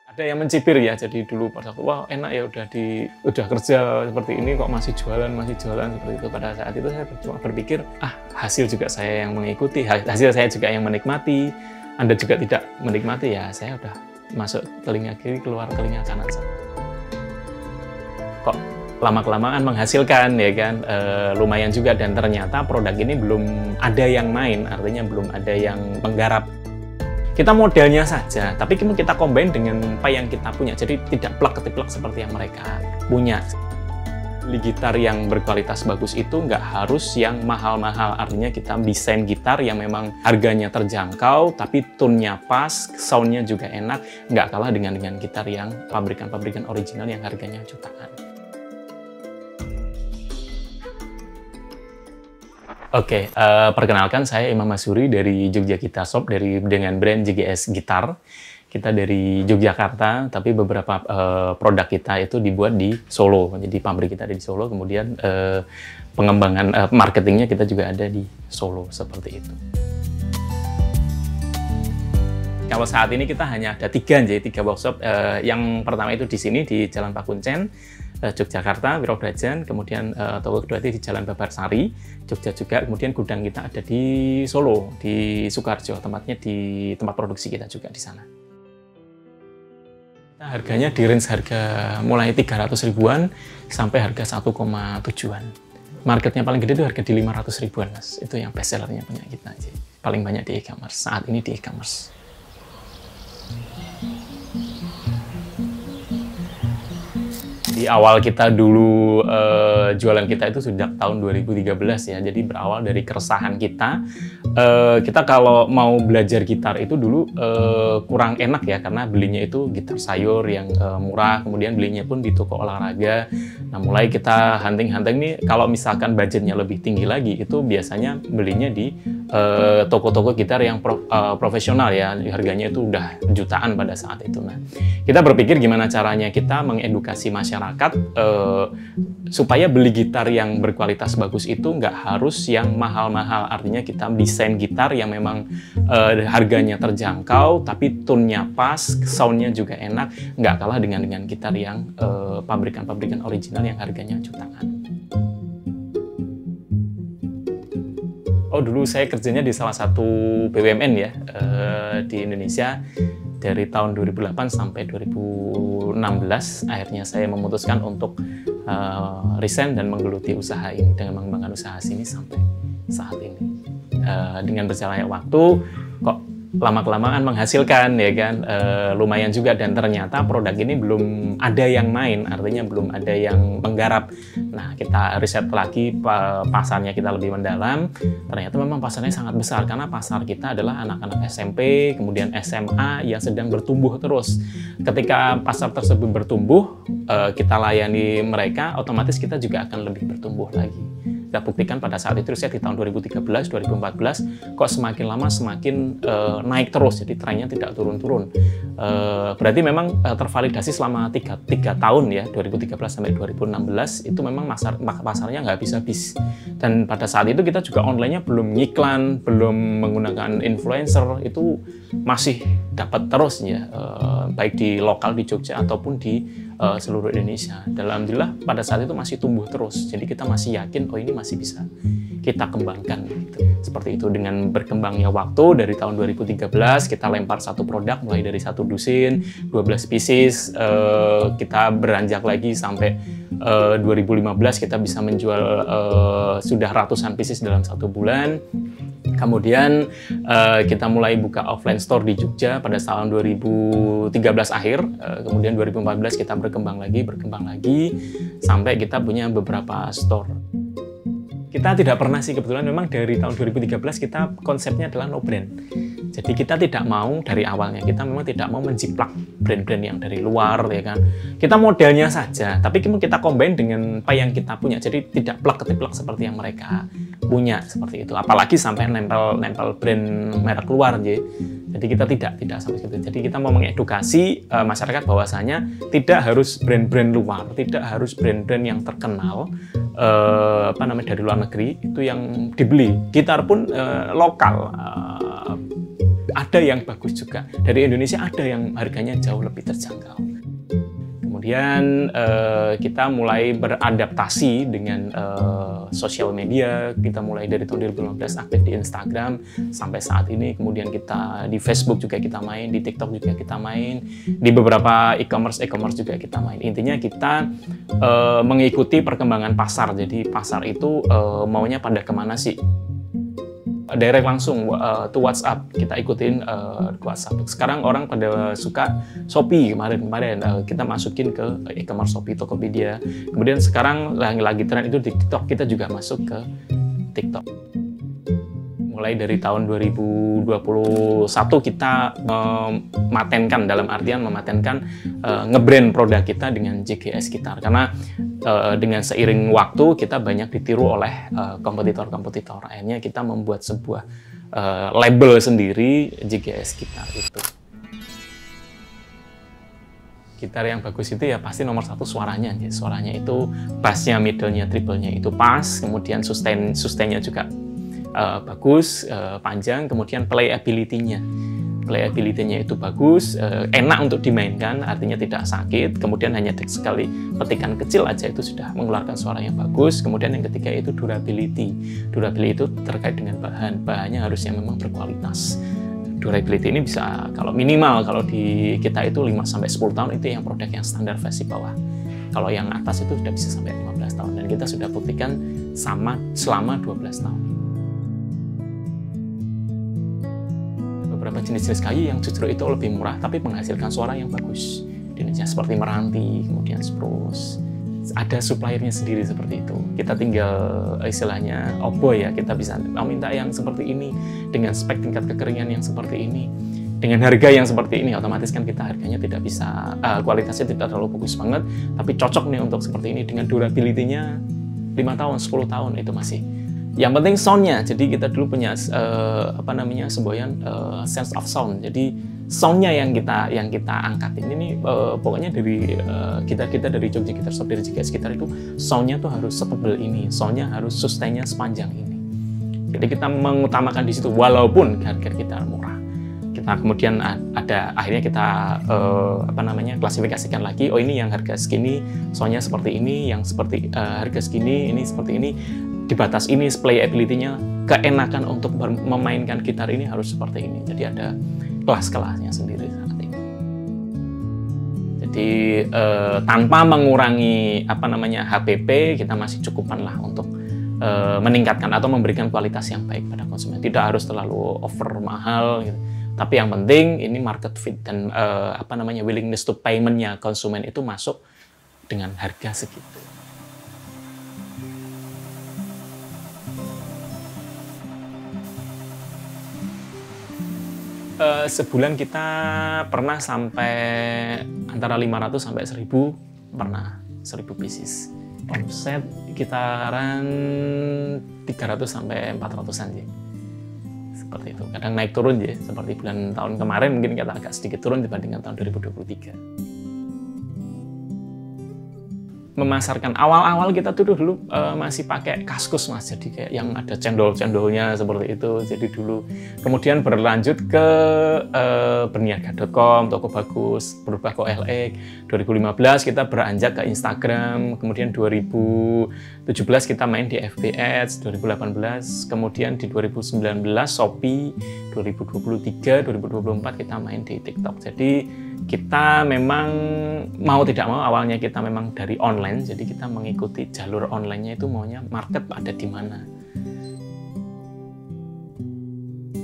Ada yang mencibir ya, jadi dulu pada waktu wah enak ya udah kerja seperti ini kok masih jualan seperti itu. Pada saat itu saya cuma berpikir hasil juga saya yang mengikuti, hasil saya juga yang menikmati, Anda juga tidak menikmati ya saya udah masuk telinga kiri keluar telinga kanan saja. Kok lama-kelamaan menghasilkan ya kan, lumayan juga dan ternyata produk ini belum ada yang main, artinya belum ada yang menggarap. Kita modelnya saja, tapi kita combine dengan apa yang kita punya, jadi tidak plak-ketiplak seperti yang mereka punya. Beli gitar yang berkualitas bagus itu nggak harus yang mahal-mahal, artinya kita desain gitar yang memang harganya terjangkau, tapi tone-nya pas, sound-nya juga enak, nggak kalah dengan gitar yang pabrikan-pabrikan original yang harganya jutaan. Oke, perkenalkan saya Imam Masuri dari Jogja Guitar Shop dengan brand JGS Gitar. Kita dari Yogyakarta, tapi beberapa produk kita itu dibuat di Solo. Jadi pabrik kita ada di Solo, kemudian pengembangan marketingnya kita juga ada di Solo, seperti itu. Kalau saat ini kita hanya ada tiga workshop. Yang pertama itu di sini di Jalan Pakuncen, Yogyakarta, Wirobrajan, kemudian toko kedua itu di Jalan Babarsari, Jogja juga, kemudian gudang kita ada di Solo, di Sukoharjo, tempatnya di tempat produksi kita juga di sana. Nah, harganya di range harga mulai 300 ribuan sampai harga 1,7-an. Marketnya paling gede itu harga di 500 ribuan, Mas. Itu yang best sellernya punya kita aja. Paling banyak di e-commerce, saat ini di e-commerce. Di awal kita dulu jualan kita itu sudah tahun 2013 ya, jadi berawal dari keresahan kita. Kita kalau mau belajar gitar itu dulu kurang enak ya, karena belinya itu gitar sayur yang murah, kemudian belinya pun di toko olahraga. Nah, mulai kita hunting-hunting nih, kalau misalkan budgetnya lebih tinggi lagi, itu biasanya belinya di toko-toko gitar yang profesional ya, harganya itu udah jutaan pada saat itu. Nah, kita berpikir gimana caranya kita mengedukasi masyarakat supaya beli gitar yang berkualitas bagus itu nggak harus yang mahal-mahal, artinya kita desain gitar yang memang harganya terjangkau, tapi tone-nya pas, sound-nya juga enak, nggak kalah dengan gitar yang pabrikan-pabrikan original yang harganya jutaan. Oh, dulu saya kerjanya di salah satu BUMN ya, di Indonesia. Dari tahun 2008 sampai 2016, akhirnya saya memutuskan untuk resign dan menggeluti usaha ini, dengan mengembangkan usaha sini sampai saat ini. Dengan berjalannya waktu, kok lama-kelamaan menghasilkan ya kan, lumayan juga dan ternyata produk ini belum ada yang main, artinya belum ada yang menggarap. Nah, kita riset lagi pasarnya, kita lebih mendalam, ternyata memang pasarnya sangat besar karena pasar kita adalah anak-anak SMP, kemudian SMA yang sedang bertumbuh terus. Ketika pasar tersebut bertumbuh, kita layani mereka, otomatis kita juga akan lebih bertumbuh lagi. Kita buktikan pada saat itu riset di tahun 2013, 2014, kok semakin lama semakin naik terus, jadi trennya tidak turun-turun. Berarti memang tervalidasi selama 3 tahun ya, 2013 sampai 2016, itu memang pasarnya nggak habis-habis. Dan pada saat itu kita juga online-nya belum ngiklan, belum menggunakan influencer, itu masih dapat terus ya, baik di lokal di Jogja ataupun di seluruh Indonesia. Alhamdulillah pada saat itu masih tumbuh terus, jadi kita masih yakin oh ini masih bisa kita kembangkan gitu. Seperti itu, dengan berkembangnya waktu dari tahun 2013 kita lempar satu produk mulai dari 1 dusin, 12 pieces, kita beranjak lagi sampai 2015 kita bisa menjual sudah ratusan pieces dalam 1 bulan. Kemudian kita mulai buka offline store di Jogja pada tahun 2013 akhir, kemudian 2014 kita berkembang lagi sampai kita punya beberapa store. Kita tidak pernah sih, kebetulan memang dari tahun 2013 kita konsepnya adalah no brand. Jadi kita tidak mau dari awalnya, kita memang tidak mau menjiplak brand-brand yang dari luar ya kan. Kita modelnya saja, tapi kita combine dengan apa yang kita punya. Jadi tidak plak-ketiplak seperti yang mereka punya, seperti itu. Apalagi sampai nempel brand merek luar ya. Jadi kita tidak sampai situ. Jadi kita mau mengedukasi masyarakat bahwasanya tidak harus brand-brand luar, tidak harus brand-brand yang terkenal dari luar negeri itu yang dibeli. Gitar pun lokal. ada yang bagus juga. Dari Indonesia ada yang harganya jauh lebih terjangkau. Kemudian kita mulai beradaptasi dengan sosial media. Kita mulai dari tahun 2015 aktif di Instagram sampai saat ini. Kemudian kita di Facebook juga kita main, di TikTok juga kita main, di beberapa e-commerce juga kita main. Intinya kita mengikuti perkembangan pasar. Jadi pasar itu maunya pada kemana sih? Direct langsung to WhatsApp, kita ikutin WhatsApp. Sekarang orang pada suka Shopee, kemarin kita masukin ke e-commerce Shopee, Tokopedia. Kemudian sekarang lagi tren itu di TikTok, kita juga masuk ke TikTok. Mulai dari tahun 2021 kita mematenkan, dalam artian mematenkan nge-brand produk kita dengan JGS Gitar, karena dengan seiring waktu kita banyak ditiru oleh kompetitor-kompetitor. Akhirnya kita membuat sebuah label sendiri, JGS Gitar itu. Gitar yang bagus itu ya pasti nomor satu suaranya. Suaranya itu bassnya, middle-nya, treble-nya itu pas, kemudian sustain-nya juga bagus, panjang, kemudian playability-nya itu bagus, enak untuk dimainkan, artinya tidak sakit, kemudian hanya sekali petikan kecil aja itu sudah mengeluarkan suara yang bagus. Kemudian yang ketiga itu durability itu terkait dengan bahannya harusnya memang berkualitas. Durability ini bisa, kalau minimal kalau di kita itu 5-10 tahun, itu yang produk yang standar versi bawah. Kalau yang atas itu sudah bisa sampai 15 tahun, dan kita sudah buktikan sama selama 12 tahun. Beberapa jenis-jenis kayu yang justru itu lebih murah tapi menghasilkan suara yang bagus di Indonesia, seperti meranti, kemudian spruce. Ada suppliernya sendiri seperti itu. Kita tinggal istilahnya oboh ya, kita bisa minta yang seperti ini dengan spek tingkat kekeringan yang seperti ini, dengan harga yang seperti ini. Otomatis kan kita harganya tidak bisa, kualitasnya tidak terlalu bagus banget, tapi cocok nih untuk seperti ini dengan durability-nya 5 tahun, 10 tahun itu masih. Yang penting sound-nya. Jadi kita dulu punya semboyan sense of sound. Jadi sound-nya yang kita angkat ini pokoknya dari kita dari Jogja Guitar Shop, dari JGS Gitar itu sound-nya tuh harus setebal ini, sound-nya harus sustain-nya sepanjang ini. Jadi kita mengutamakan di situ walaupun harga gitar murah. Kita kemudian akhirnya kita klasifikasikan lagi. Oh, ini yang harga segini, sound-nya seperti ini, yang seperti harga segini, ini seperti ini. Di batas ini playability-nya, keenakan untuk memainkan gitar ini harus seperti ini. Jadi ada kelas-kelasnya sendiri saat ini. Jadi tanpa mengurangi HPP, kita masih cukupan lah untuk meningkatkan atau memberikan kualitas yang baik pada konsumen. Tidak harus terlalu over mahal gitu. Tapi yang penting ini market fit dan willingness to payment-nya konsumen itu masuk dengan harga segitu. Sebulan kita pernah sampai antara 500 sampai 1000, pernah 1000 pieces. Omset kitaran 300 sampai 400-an sih. Seperti itu. Kadang naik turun ya, seperti tahun kemarin mungkin kita agak sedikit turun dibandingkan tahun 2023. Memasarkan awal-awal kita tuh dulu masih pakai kaskus Mas, jadi kayak yang ada cendol-cendolnya seperti itu. Jadi dulu kemudian berlanjut ke berniaga.com, Toko Bagus, Berbako LX. 2015 kita beranjak ke Instagram, kemudian 2017 kita main di FB Ads, 2018, kemudian di 2019 Shopee, 2023, 2024 kita main di TikTok. Jadi kita memang mau tidak mau awalnya kita memang dari online, jadi kita mengikuti jalur online-nya itu maunya market ada di mana.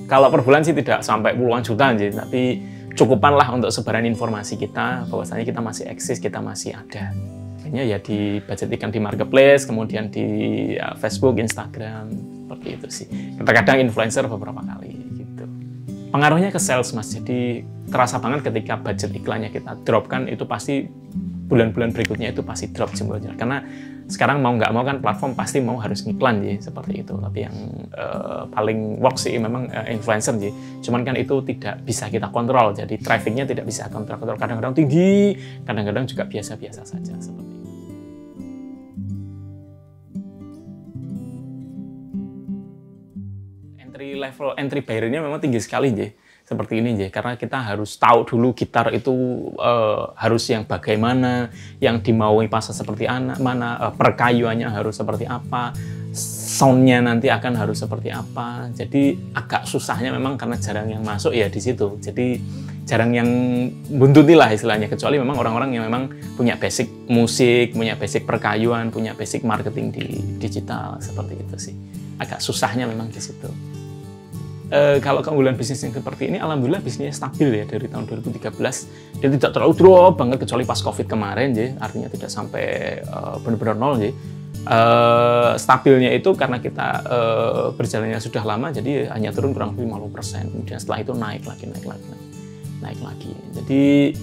Kalau per bulan sih tidak sampai puluhan juta aja, tapi cukupan lah untuk sebaran informasi kita bahwasanya kita masih eksis, kita masih ada. Akhirnya ya dibudgetkan di marketplace, kemudian di Facebook, Instagram, seperti itu sih. Kadang-kadang influencer beberapa kali gitu. Pengaruhnya ke sales Mas, jadi terasa banget ketika budget iklannya kita dropkan, itu pasti bulan-bulan berikutnya itu pasti drop jumlahnya. Karena sekarang mau nggak mau kan platform pasti mau harus ngiklan sih, seperti itu. Tapi yang paling work sih memang influencer sih. Cuman kan itu tidak bisa kita kontrol, jadi trafficnya tidak bisa kontrol. Kadang-kadang tinggi, kadang-kadang juga biasa-biasa saja seperti itu. Entry barrier-nya memang tinggi sekali sih. seperti ini ya, karena kita harus tahu dulu gitar itu harus yang bagaimana, yang dimaui pasar seperti mana, perkayuannya harus seperti apa, soundnya nanti akan harus seperti apa. Jadi agak susahnya memang karena jarang yang masuk ya di situ. Jadi jarang yang buntuti lah istilahnya, kecuali memang orang-orang yang memang punya basic musik, punya basic perkayuan, punya basic marketing di digital, seperti itu sih. Agak susahnya memang di situ. Kalau keunggulan bisnis yang seperti ini, alhamdulillah bisnisnya stabil ya dari tahun 2013. Dia tidak terlalu drop banget kecuali pas COVID kemarin, ya. Artinya tidak sampai benar-benar nol, ya. Stabilnya itu karena kita berjalannya sudah lama, jadi hanya turun kurang lebih 50%. Kemudian setelah itu naik lagi. Jadi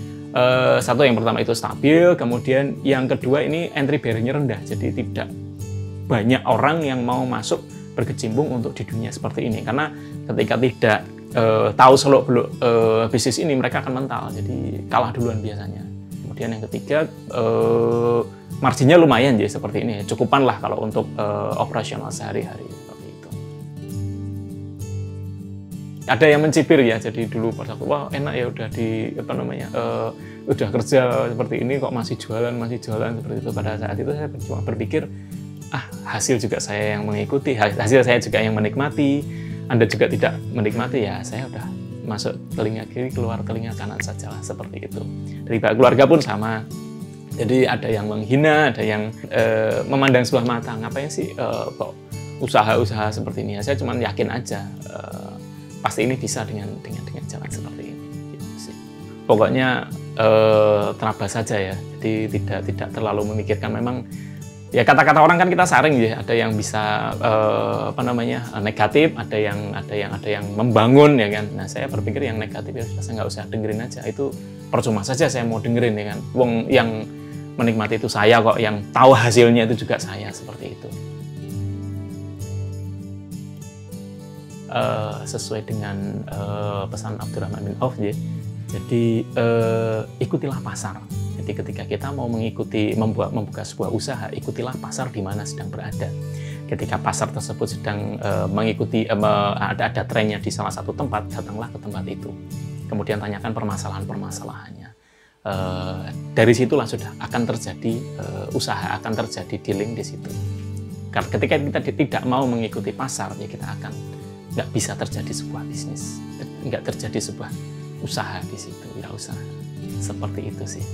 satu yang pertama itu stabil, kemudian yang kedua ini entry barrier-nya rendah, jadi tidak banyak orang yang mau masuk berkecimpung untuk di dunia seperti ini, karena ketika tidak tahu seluk-beluk bisnis ini, mereka akan mental, jadi kalah duluan biasanya. Kemudian yang ketiga, marginnya lumayan ya seperti ini, cukupan lah kalau untuk operasional sehari-hari seperti itu. Ada yang mencibir ya, jadi dulu pas aku wah enak ya udah di udah kerja seperti ini kok masih jualan seperti itu. Pada saat itu saya cuma berpikir, hasil juga saya yang mengikuti, hasil saya juga yang menikmati, Anda juga tidak menikmati, ya saya udah masuk telinga kiri, keluar telinga kanan sajalah, seperti itu. Dari pihak keluarga pun sama. Jadi ada yang menghina, ada yang memandang sebelah mata, ngapain sih kok usaha-usaha seperti ini. Saya cuma yakin aja, pasti ini bisa dengan jalan seperti ini. Gitu sih. Pokoknya terabas saja ya, jadi tidak terlalu memikirkan. Memang ya kata-kata orang kan kita saring ya, ada yang bisa negatif, ada yang membangun ya kan. Nah saya berpikir yang negatif ya saya nggak usah dengerin aja, itu percuma saja saya mau dengerin ya kan. Wong yang menikmati itu saya kok, yang tahu hasilnya itu juga saya, seperti itu. Sesuai dengan pesan Abdurrahman bin Auf ya. Jadi ikutilah pasar. Jadi ketika kita mau membuka sebuah usaha, ikutilah pasar di mana sedang berada. Ketika pasar tersebut sedang mengikuti ada trennya di salah satu tempat, datanglah ke tempat itu. Kemudian tanyakan permasalahan-permasalahannya. Dari situlah sudah akan terjadi usaha, akan terjadi dealing di situ. Karena ketika kita tidak mau mengikuti pasar, ya kita akan nggak bisa terjadi sebuah bisnis, nggak terjadi sebuah usaha di situ, wirausaha. Seperti itu sih.